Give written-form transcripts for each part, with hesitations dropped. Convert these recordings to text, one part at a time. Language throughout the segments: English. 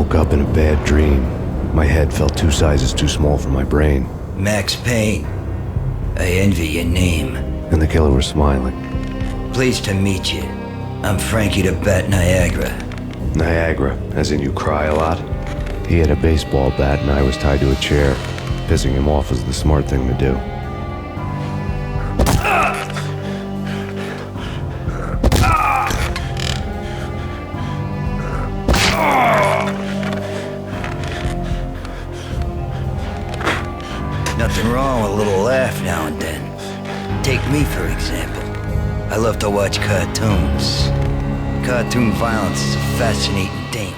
woke up in a bad dream. My head felt 2 sizes too small for my brain. Max Payne. I envy your name. And the killer was smiling. Pleased to meet you. I'm Frankie the Bat Niagara. Niagara, as in you cry a lot? He had a baseball bat and I was tied to a chair. Pissing him off was the smart thing to do. Nothing wrong with a little laugh now and then. Take me, for example. I love to watch cartoons. Cartoon violence is a fascinating thing.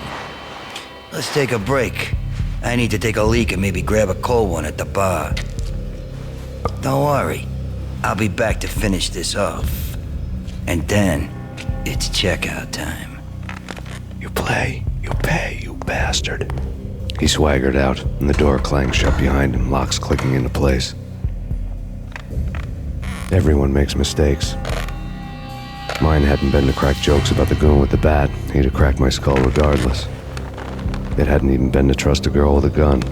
Let's take a break. I need to take a leak and maybe grab a cold one at the bar. Don't worry. I'll be back to finish this off. And then, it's checkout time. You play, you pay, you bastard. He swaggered out, and the door clanged shut behind him, locks clicking into place. Everyone makes mistakes. Mine hadn't been to crack jokes about the goon with the bat. He'd have cracked my skull regardless. It hadn't even been to trust a girl with a gun.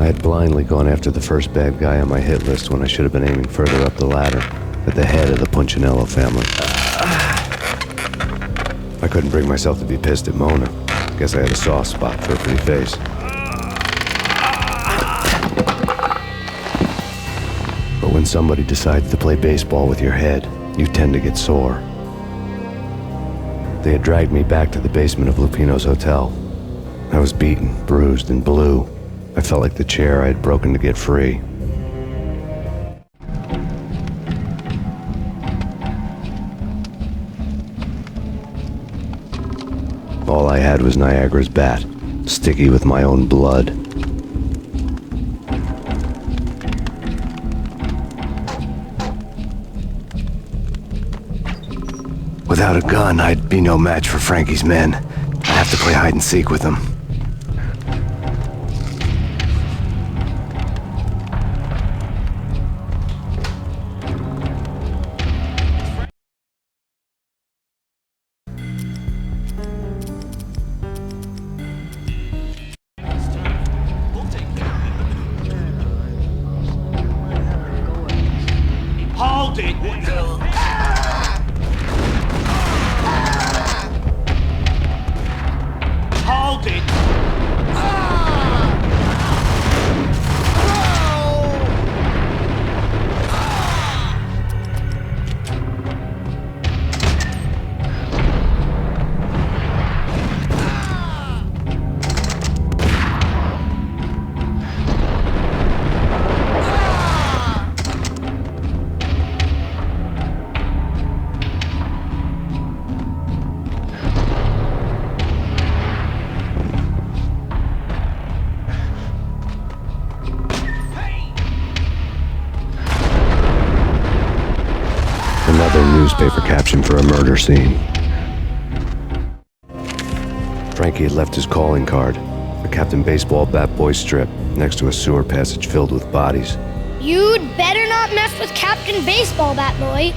I had blindly gone after the first bad guy on my hit list when I should have been aiming further up the ladder, at the head of the Punchinello family. I couldn't bring myself to be pissed at Mona. Guess I had a soft spot for a pretty face. But when somebody decides to play baseball with your head, you tend to get sore. They had dragged me back to the basement of Lupino's hotel. I was beaten, bruised, and blue. I felt like the chair I had broken to get free. All I had was Niagara's bat, sticky with my own blood. Without a gun, I'd be no match for Frankie's men. I'd have to play hide and seek with them. Hold it! Hold it! Another newspaper caption for a murder scene. Frankie had left his calling card, a Captain Baseball Bat Boy strip, next to a sewer passage filled with bodies. You'd better not mess with Captain Baseball Bat Boy.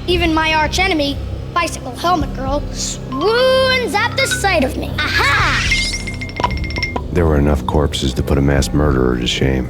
Even my archenemy, Bicycle Helmet Girl, swoons at the sight of me. Aha! There were enough corpses to put a mass murderer to shame.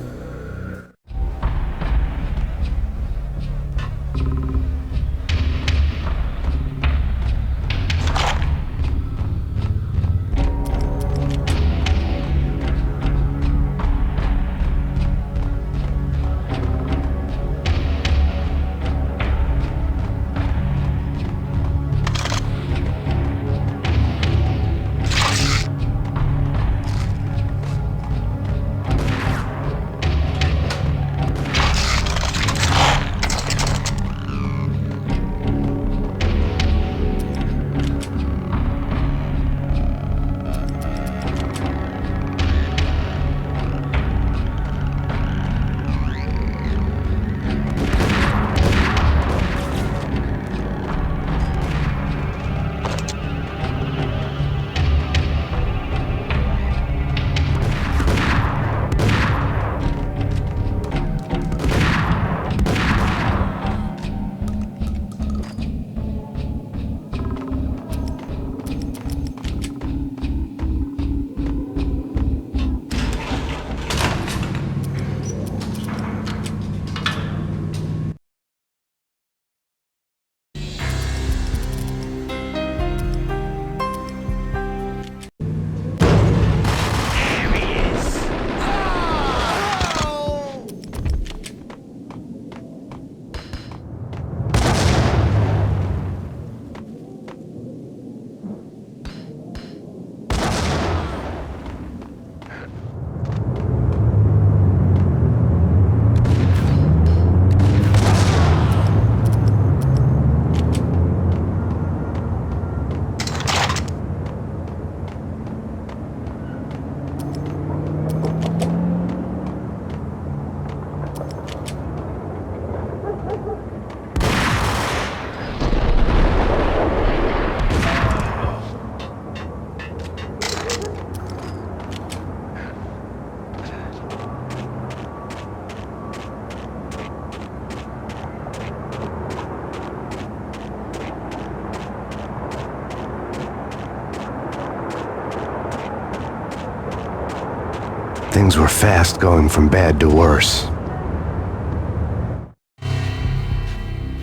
Things were fast going from bad to worse.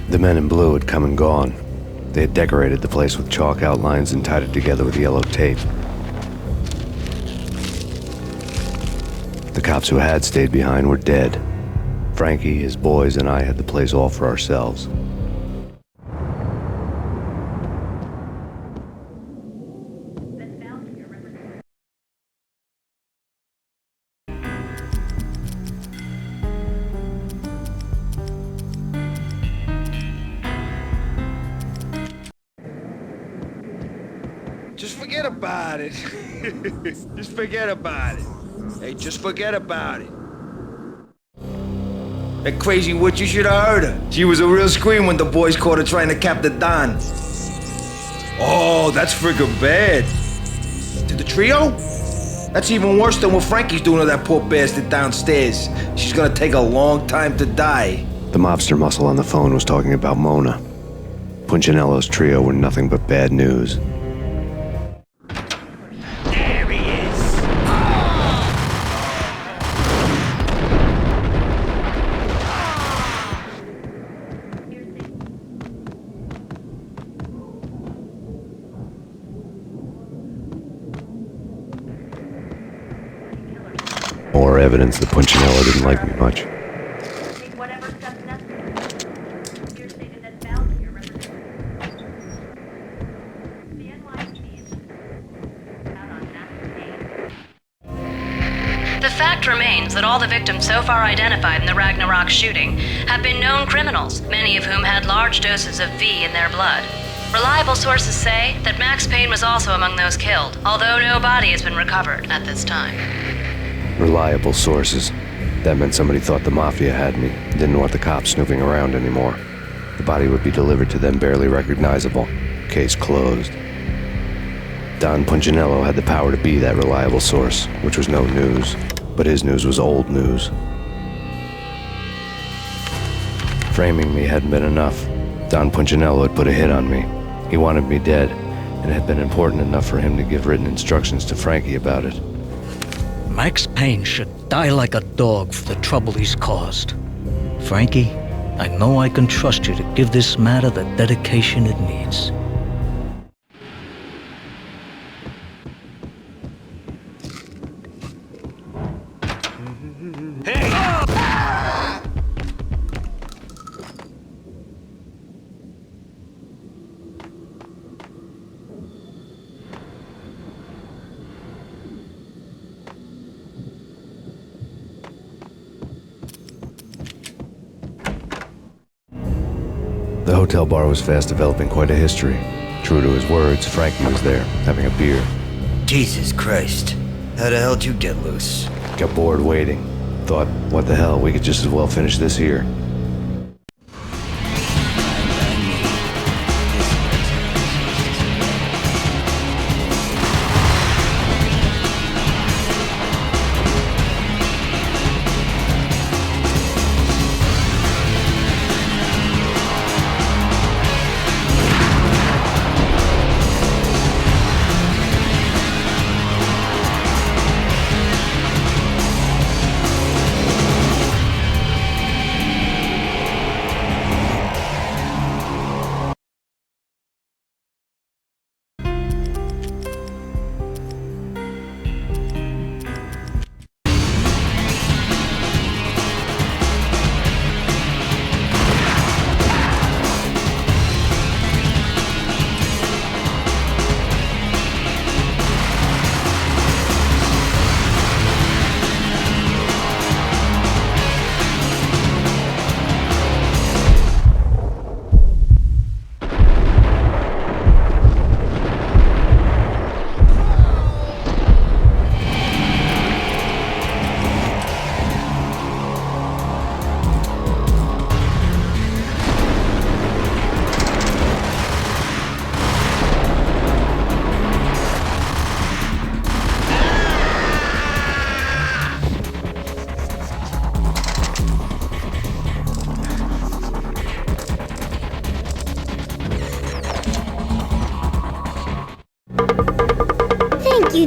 The men in blue had come and gone. They had decorated the place with chalk outlines and tied it together with yellow tape. The cops who had stayed behind were dead. Frankie, his boys, and I had the place all for ourselves. Just forget about it. Just forget about it. Hey, just forget about it. That crazy witch, you should have heard her. She was a real scream when the boys caught her trying to cap the Don. Oh, that's friggin' bad. To the trio? That's even worse than what Frankie's doing to that poor bastard downstairs. She's gonna take a long time to die. The mobster muscle on the phone was talking about Mona. Punchinello's trio were nothing but bad news. There he is. More evidence that Punchinello didn't like me much. Take whatever steps necessary. Your stated that bound your representative. The NYPD is out on Max Payne. The fact remains that all the victims so far identified in the Ragnarok shooting have been known criminals, many of whom had large doses of V in their blood. Reliable sources say that Max Payne was also among those killed, although no body has been recovered at this time. Reliable sources. That meant somebody thought the Mafia had me, didn't want the cops snooping around anymore. The body would be delivered to them barely recognizable. Case closed. Don Punchinello had the power to be that reliable source, which was no news, but his news was old news. Framing me hadn't been enough. Don Punchinello had put a hit on me. He wanted me dead, and it had been important enough for him to give written instructions to Frankie about it. Max Payne should die like a dog for the trouble he's caused. Frankie, I know I can trust you to give this matter the dedication it needs. The hotel bar was fast developing quite a history. True to his words, Frankie was there, having a beer. Jesus Christ. How the hell did you get loose? Got bored waiting. Thought, what the hell, we could just as well finish this here.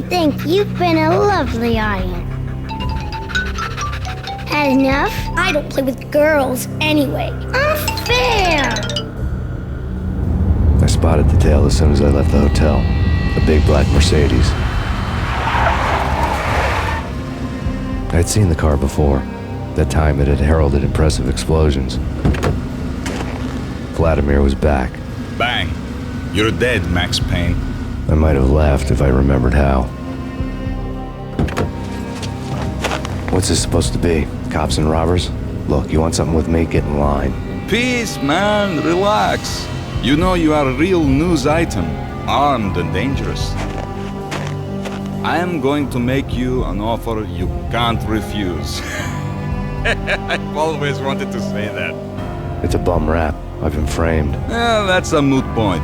Thank you. You've been a lovely audience. Had enough? I don't play with girls anyway. Unfair! I spotted the tail as soon as I left the hotel. A big black Mercedes. I'd seen the car before. That time it had heralded impressive explosions. Vladimir was back. Bang. You're dead, Max Payne. I might have laughed if I remembered how. What's this supposed to be? Cops and robbers? Look, you want something with me? Get in line. Peace, man. Relax. You know you are a real news item. Armed and dangerous. I am going to make you an offer you can't refuse. I've always wanted to say that. It's a bum rap. I've been framed. That's a moot point.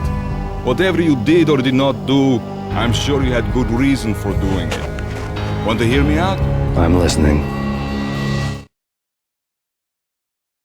Whatever you did or did not do, I'm sure you had good reason for doing it. Want to hear me out? I'm listening.